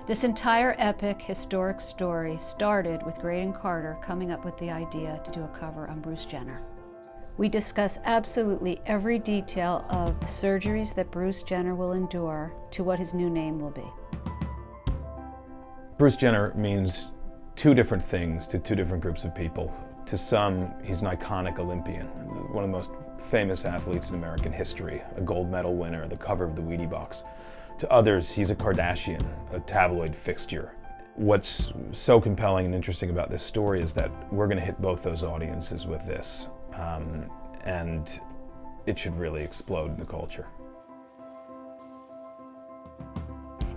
This entire epic, historic story started with Graydon Carter coming up with the idea to do a cover on Bruce Jenner. We discuss absolutely every detail of the surgeries that Bruce Jenner will endure to what his new name will be. Bruce Jenner means two different things to two different groups of people. To some, he's an iconic Olympian, one of the most famous athletes in American history, a gold medal winner, the cover of the Wheatie box. To others, he's a Kardashian, a tabloid fixture. What's so compelling and interesting about this story is that we're going to hit both those audiences with this, and it should really explode in the culture.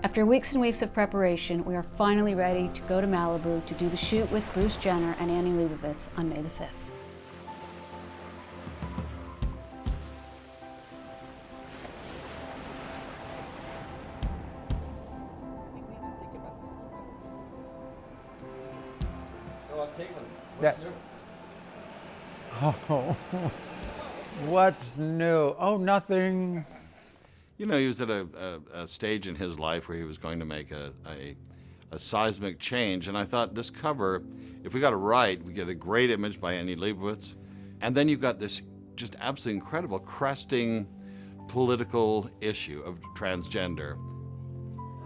After weeks and weeks of preparation, we are finally ready to go to Malibu to do the shoot with Bruce Jenner and Annie Leibovitz on May the 5th. Caitlyn, what's new? Oh, what's new? Oh, nothing. You know, he was at a stage in his life where he was going to make a seismic change, and I thought this cover, if we got it right, we get a great image by Annie Leibovitz, and then you've got this just absolutely incredible cresting political issue of transgender.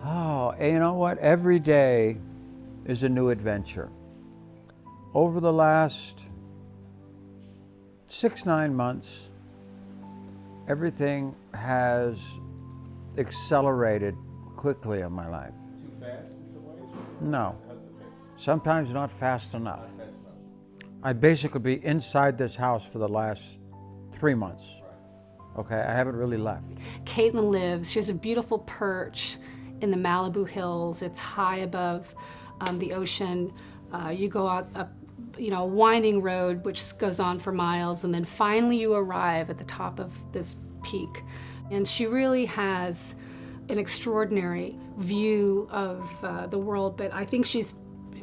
Oh, and you know what? Every day is a new adventure. Over the last 6-9 months, everything has accelerated quickly in my life. Too fast in some ways? No. How's the pace? Sometimes not fast enough. Not fast enough. I'd basically be inside this house for the last 3 months. Okay, I haven't really left. Caitlyn lives, she has a beautiful perch in the Malibu hills. It's high above the ocean. You go out up, a winding road which goes on for miles, and then finally you arrive at the top of this peak. And she really has an extraordinary view of the world, but I think she's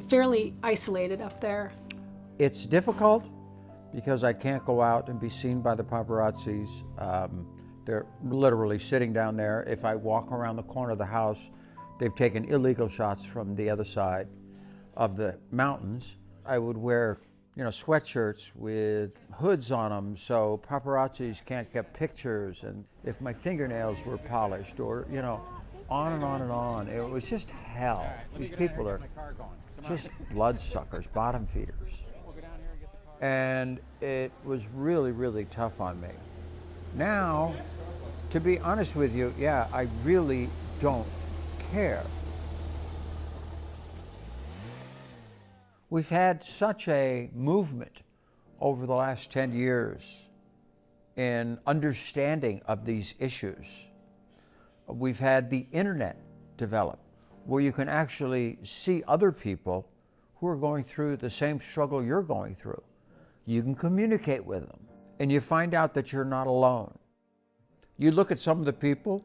fairly isolated up there. It's difficult because I can't go out and be seen by the paparazzis. They're literally sitting down there. If I walk around the corner of the house, they've taken illegal shots from the other side of the mountains. I would wear, sweatshirts with hoods on them so paparazzis can't get pictures, and if my fingernails were polished, or, on and on and on. It was just hell. These people are just bloodsuckers, bottom feeders. And it was really, really tough on me. Now, to be honest with you, yeah, I really don't care. We've had such a movement over the last 10 years in understanding of these issues. We've had the internet develop, where you can actually see other people who are going through the same struggle you're going through. You can communicate with them, and you find out that you're not alone. You look at some of the people,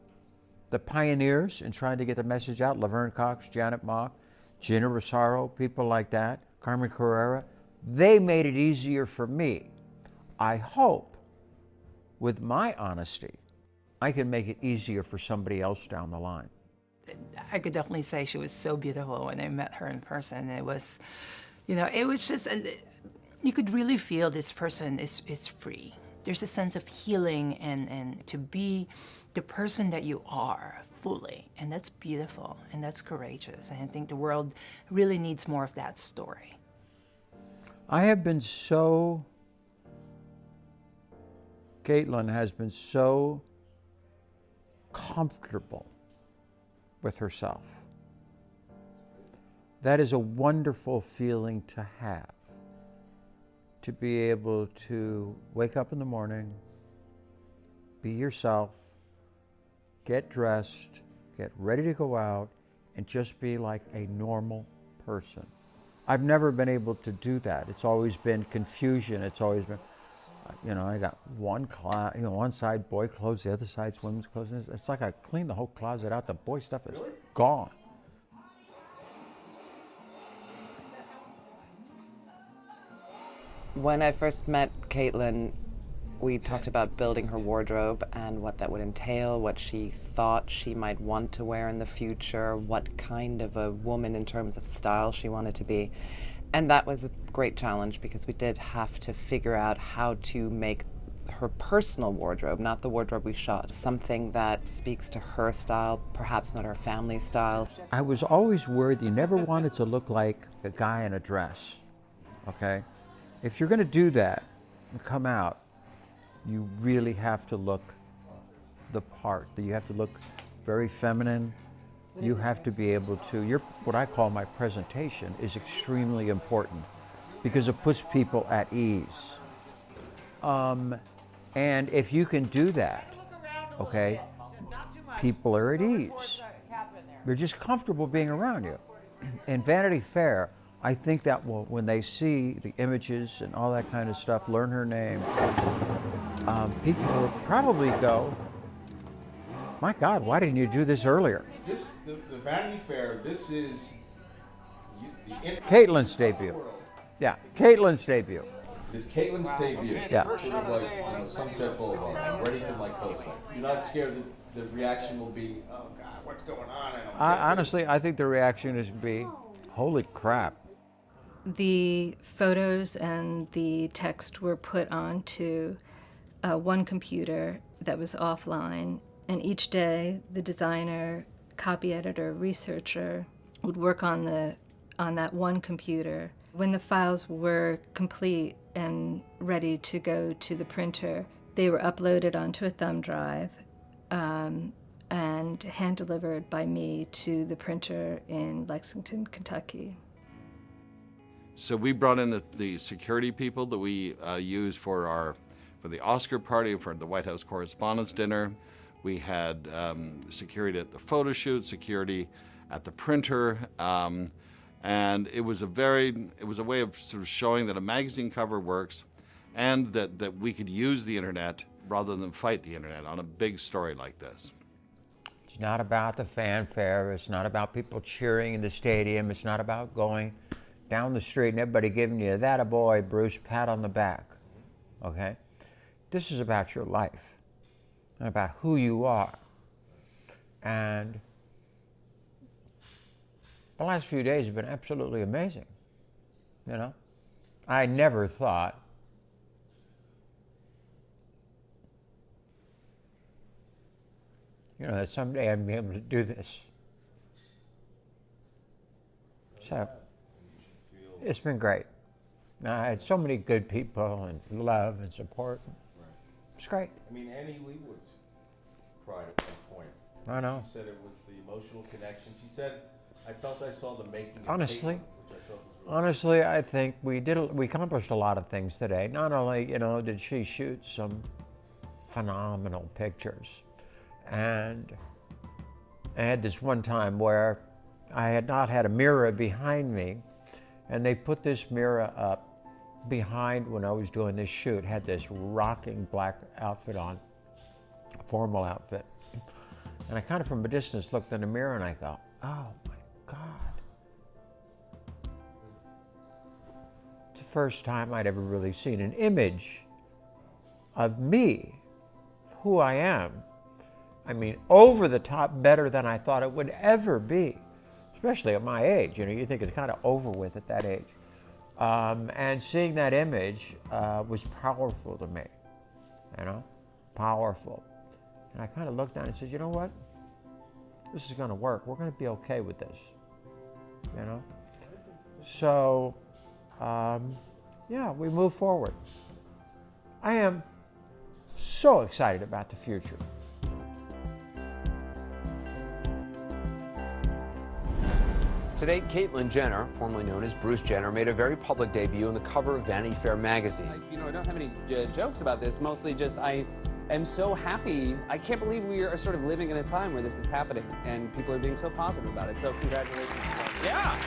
the pioneers in trying to get the message out, Laverne Cox, Janet Mock, GEENA, ROCERO, people like that, Carmen Carrera, they made it easier for me. I hope, with my honesty, I can make it easier for somebody else down the line. I could definitely say she was so beautiful when I met her in person. It was, it was just, you could really feel this person is free. There's a sense of healing and to be the person that you are fully, and that's beautiful and that's courageous. And I think the world really needs more of that story. I have been so, Caitlyn has been so comfortable with herself. That is a wonderful feeling to have, to be able to wake up in the morning, be yourself, get dressed, get ready to go out, and just be like a normal person. I've never been able to do that. It's always been confusion. It's always been, I got one side boy clothes, the other side's women's clothes. It's like I cleaned the whole closet out. The boy stuff is gone. When I first met Caitlyn, We talked about building her wardrobe and what that would entail, what she thought she might want to wear in the future, what kind of a woman in terms of style she wanted to be. And that was a great challenge because we did have to figure out how to make her personal wardrobe, not the wardrobe we shot, something that speaks to her style, perhaps not her family style. I was always worried you never wanted to look like a guy in a dress, okay? If you're gonna do that and come out, you really have to look the part. You have to look very feminine. You have to be able to, what I call my presentation is extremely important because it puts people at ease. And if you can do that, okay, people are at ease. They're just comfortable being around you. In Vanity Fair, I think that when they see the images and all that kind of stuff, learn her name, people will probably go, my God, why didn't you do this earlier? The Vanity Fair, this is Caitlyn's debut. Yeah, Caitlyn's debut. It's Caitlyn's debut. Yeah. Sort of like Sunset Boulevard. I'm ready for my cosign. You're not scared that the reaction will be, oh God, what's going on? Honestly, I think the reaction is be, holy crap. The photos and the text were put onto one computer that was offline, and each day the designer, copy editor, researcher would work on that one computer. When the files were complete and ready to go to the printer, they were uploaded onto a thumb drive and hand-delivered by me to the printer in Lexington, Kentucky. So we brought in the security people that we use for the Oscar party, for the White House Correspondents' Dinner. We had security at the photo shoot, security at the printer, and it was a way of sort of showing that a magazine cover works, and that we could use the internet rather than fight the internet on a big story like this. It's not about the fanfare. It's not about people cheering in the stadium. It's not about going down the street and everybody giving you that a boy, Bruce, pat on the back. Okay? This is about your life and about who you are. And the last few days have been absolutely amazing. You know? I never thought that someday I'd be able to do this. So, it's been great. I had so many good people and love and support. It's great. I mean, Annie Leibovitz cried at one point. I know. She said it was the emotional connection. She said, I felt I saw the making of Honestly, Caitlyn, which I thought was really honestly, I think we accomplished a lot of things today. Not only, did she shoot some phenomenal pictures, and I had this one time where I had not had a mirror behind me, and they put this mirror up behind when I was doing this shoot. Had this rocking black outfit on, formal outfit. And I kind of from a distance looked in the mirror and I thought, oh my God. It's the first time I'd ever really seen an image of me, of who I am. I mean, over the top better than I thought it would ever be, especially at my age. You think it's kind of over with at that age. And seeing that image was powerful to me, powerful. And I kind of looked down and said, you know what? This is going to work. We're going to be okay with this, So, yeah, we move forward. I am so excited about the future. Today, Caitlyn Jenner, formerly known as Bruce Jenner, made a very public debut on the cover of Vanity Fair magazine. I don't have any jokes about this, mostly just I am so happy. I can't believe we are sort of living in a time where this is happening and people are being so positive about it. So congratulations. Yeah.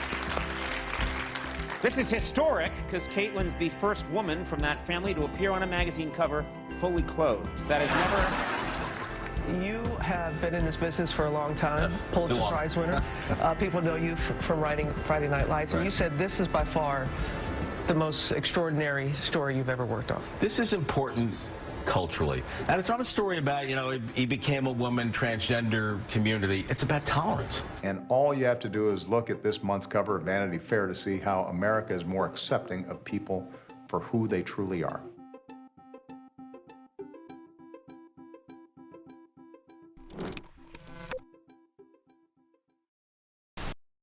This is historic because Caitlyn's the first woman from that family to appear on a magazine cover fully clothed. That has never... You have been in this business for a long time, Pulitzer Prize winner. People know you from writing Friday Night Lights, and you said this is by far the most extraordinary story you've ever worked on. This is important culturally. And it's not a story about, you know, he became a woman, transgender community. It's about tolerance. And all you have to do is look at this month's cover of Vanity Fair to see how America is more accepting of people for who they truly are.